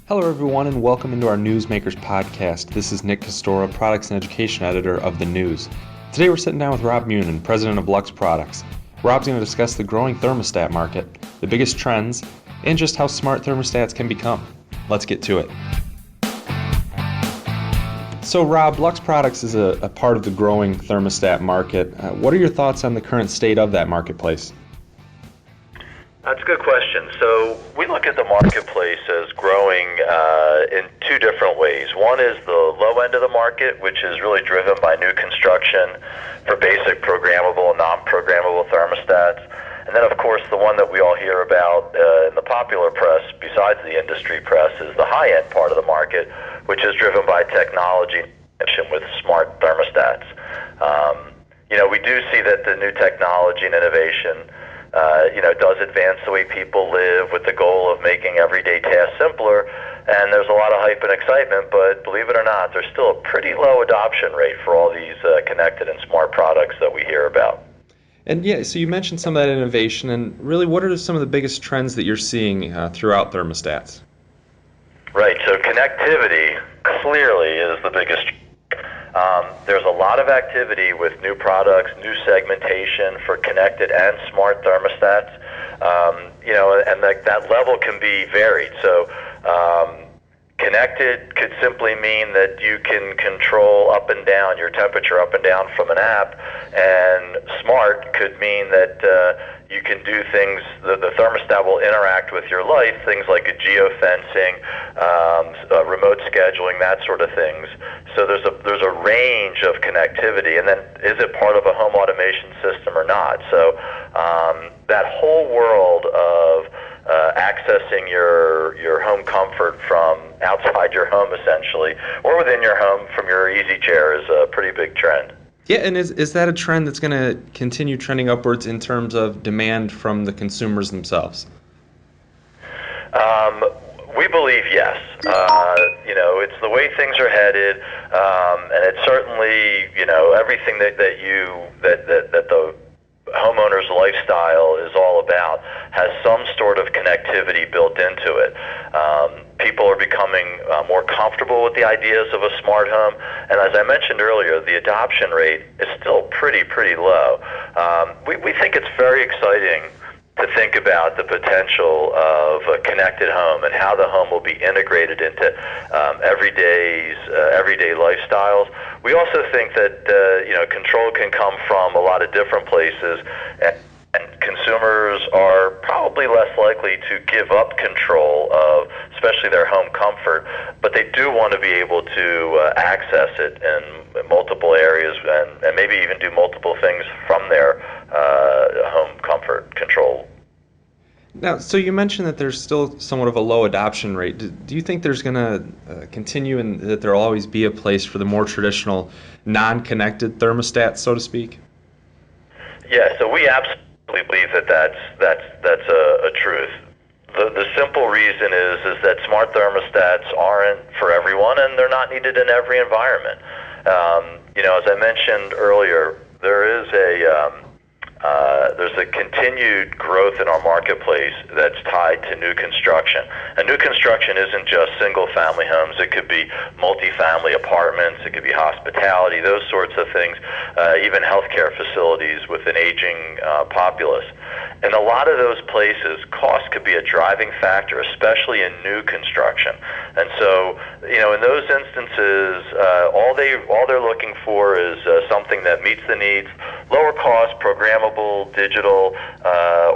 Hello everyone and welcome into our NEWSMakers podcast. This is Nick Castora, Products and Education Editor of The News. Today we're sitting down with Rob Munin, President of Lux Products. Rob's going to discuss the growing thermostat market, the biggest trends, and just how smart thermostats can become. Let's get to it. So Rob, Lux Products is a part of the growing thermostat market. What are your thoughts on the current state of that marketplace? That's a good question. So we look at the marketplace as growing in two different ways. One is the low end of the market, which is really driven by new construction for basic programmable and non-programmable thermostats. And then, of course, the one that we all hear about in the popular press, besides the industry press, is the high-end part of the market, which is driven by technology with smart thermostats. We do see that the new technology and innovation does advance the way people live with the goal of making everyday tasks simpler. And there's a lot of hype and excitement, but believe it or not, there's still a pretty low adoption rate for all these connected and smart products that we hear about. And yeah, so you mentioned some of that innovation, and really what are some of the biggest trends that you're seeing throughout thermostats? Right, so connectivity clearly is the biggest. There's a lot of activity with new products, new segmentation for connected and smart thermostats, and that level can be varied. So connected could simply mean that you can control up and down, your temperature up and down from an app, and smart could mean that you can do things, the thermostat will interact with your life, things like a geofencing, remote scheduling, that sort of things. So there's a range of connectivity, and then is it part of a home automation system or not? So that whole world of accessing your home comfort from outside your home essentially, or within your home from your easy chair is a pretty big trend. Yeah, and is that a trend that's going to continue trending upwards in terms of demand from the consumers themselves? We believe yes. It's the way things are headed, and it's certainly everything that the homeowner's lifestyle is all about has some sort of connectivity built into it. People are becoming more comfortable with the ideas of a smart home, and as I mentioned earlier, the adoption rate is still pretty low. We think it's very exciting to think about the potential of a connected home and how the home will be integrated into everyday lifestyles. We also think that control can come from a lot of different places, and consumers are probably less likely to give up control of, especially their home comfort, but they do want to be able to access it in multiple areas and maybe even do multiple things from their home comfort control. Now, so you mentioned that there's still somewhat of a low adoption rate. Do you think there's going to continue and that there will always be a place for the more traditional non-connected thermostats, so to speak? Yeah, so we absolutely believe that that's a truth. The simple reason is that smart thermostats aren't for everyone, and they're not needed in every environment. As I mentioned earlier, there's a continued growth in our marketplace that's tied to new construction. And new construction isn't just single-family homes. It could be multi-family apartments. It could be hospitality, those sorts of things, even healthcare facilities with an aging populace. In a lot of those places, cost could be a driving factor, especially in new construction. And so, in those instances, all they're looking for is something that meets the needs, lower cost, programmable, digital,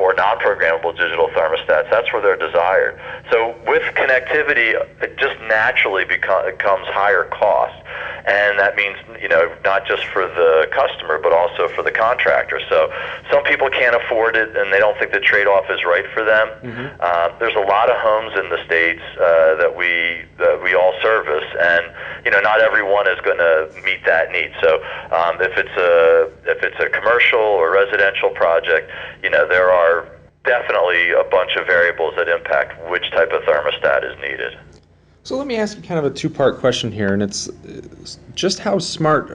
or non-programmable digital thermostats. That's where they're desired. So with connectivity, it just naturally becomes higher cost. And that means, not just for the customer, but also for the contractor. So some people can't afford it, and they don't think the trade-off is right for them. Mm-hmm. There's a lot of homes in the States that we all service, and not everyone is going to meet that need. So if it's a commercial or residential project, there are definitely a bunch of variables that impact which type of thermostat is needed. So let me ask you kind of a two-part question here, and it's just how smart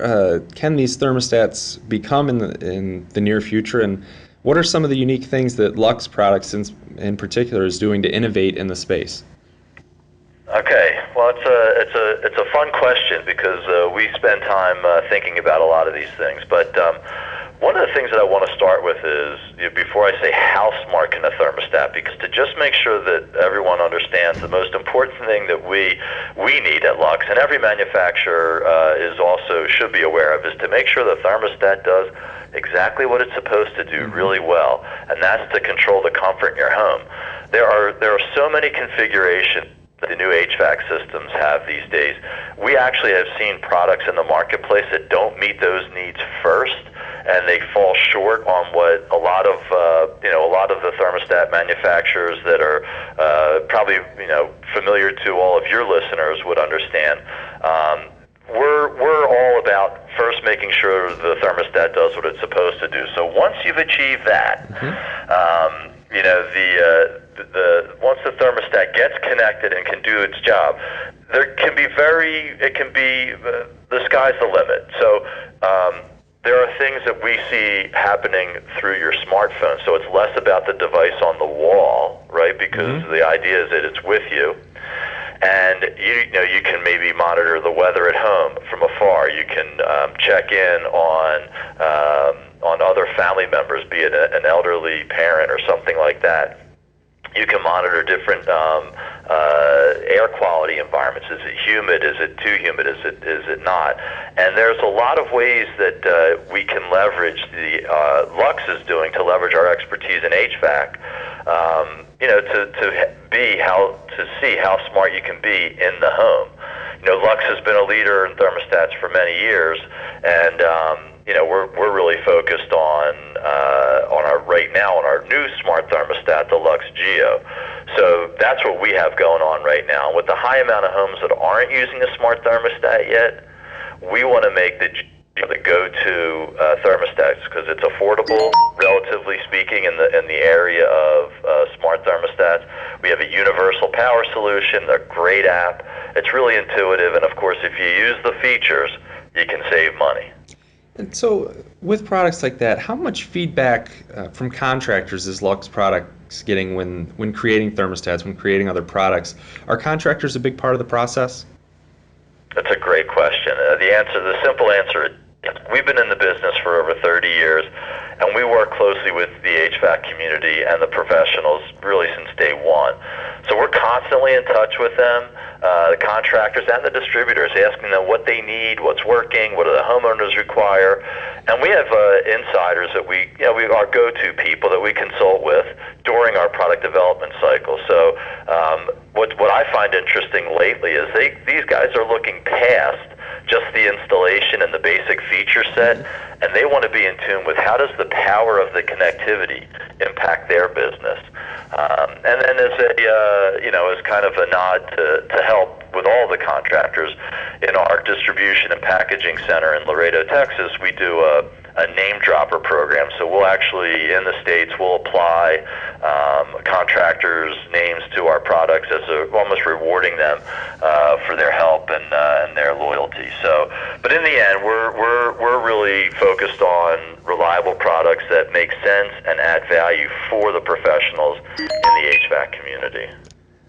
can these thermostats become in the near future, and what are some of the unique things that Lux Products in particular is doing to innovate in the space? Okay, well, it's a fun question because we spend time thinking about a lot of these things. But one of the things that I want to start with is, before I say how smart can a thermostat, because to just make sure that everyone understands, the most important thing that we need at Lux, and every manufacturer should be aware of, is to make sure the thermostat does exactly what it's supposed to do really well, and that's to control the comfort in your home. There are so many configurations that the new HVAC systems have these days. We actually have seen products in the marketplace that don't meet those needs first, and they fall short on what a lot of the thermostat manufacturers that are probably familiar to all of your listeners would understand. We're all about first making sure the thermostat does what it's supposed to do. So once you've achieved that, once the thermostat gets connected and can do its job, the sky's the limit. So there are things that we see happening through your smartphone. So it's less about the device on the wall, right? Because the idea is that it's with you. And you can maybe monitor the weather at home from afar. You can check in on other family members, be it an elderly parent or something like that. You can monitor different air quality environments. Is it humid? Is it too humid? Is it not? And there's a lot of ways that we can leverage Lux is doing to leverage our expertise in HVAC. To see how smart you can be in the home. Lux has been a leader in thermostats for many years, and we're really focused on our new smart thermostat, the Lux Geo. So that's what we have going on right now. With the high amount of homes that aren't using a smart thermostat yet, we want to make the go-to thermostats because it's affordable, relatively speaking, in the area of smart thermostats. We have a universal power solution, a great app. It's really intuitive, and of course, if you use the features, you can save money. And so, with products like that, how much feedback from contractors is Lux Products getting when creating thermostats, when creating other products? Are contractors a big part of the process? That's a great question. The simple answer is yes. We've been in the business for over 30 years, and we work closely with the HVAC community and the professionals really since day one. So we're constantly in touch with them, the contractors and the distributors, asking them what they need, what's working, what do the homeowners require. And we have insiders that we our go-to people that we consult with during our product development cycle. So what I find interesting lately is these guys are looking past just the installation and the basic feature set, and they want to be in tune with how does the power of the connectivity impact their business. And then as kind of a nod to help with all the contractors, in our distribution and packaging center in Laredo, Texas, we do a name dropper program. So we'll actually, in the States, we'll apply contractors' names to our products as almost rewarding them for their help and their loyalty. So, but in the end, we're really focused on reliable products that make sense and add value for the professionals in the HVAC community.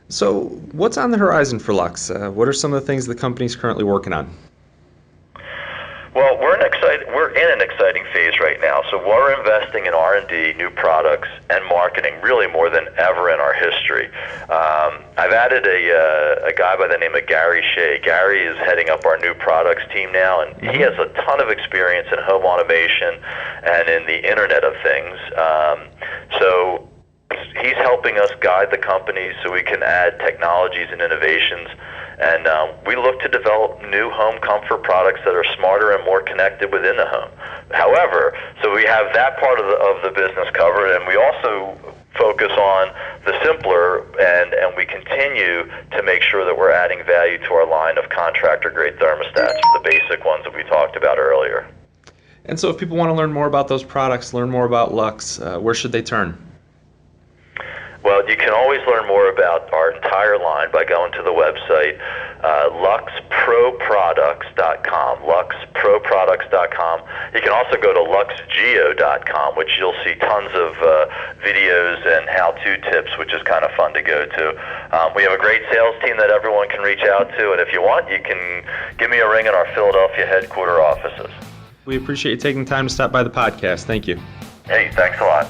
So, what's on the horizon for Lux? What are some of the things the company's currently working on? Well, we're in an exciting phase right now. So we're investing in R&D, new products, and marketing really more than ever in our history. I've added a guy by the name of Gary Shea. Gary is heading up our new products team now, and he has a ton of experience in home automation and in the Internet of Things. So he's helping us guide the company so we can add technologies and innovations. And we look to develop new home comfort products that are smarter and more connected within the home. However, so we have that part of the business covered, and we also focus on the simpler, and we continue to make sure that we're adding value to our line of contractor-grade thermostats, the basic ones that we talked about earlier. And so if people want to learn more about those products, learn more about Lux, where should they turn? Well, you can always learn more about our entire line by going to the website, luxproproducts.com, luxproproducts.com. You can also go to luxgeo.com, which you'll see tons of videos and how-to tips, which is kind of fun to go to. We have a great sales team that everyone can reach out to, and if you want, you can give me a ring in our Philadelphia headquarter offices. We appreciate you taking the time to stop by the podcast. Thank you. Hey, thanks a lot.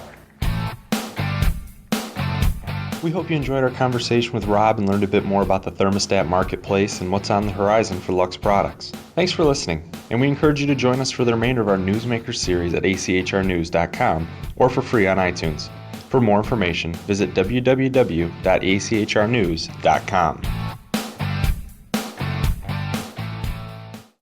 We hope you enjoyed our conversation with Rob and learned a bit more about the thermostat marketplace and what's on the horizon for Lux Products. Thanks for listening, and we encourage you to join us for the remainder of our NEWSMakers series at achrnews.com or for free on iTunes. For more information, visit www.achrnews.com.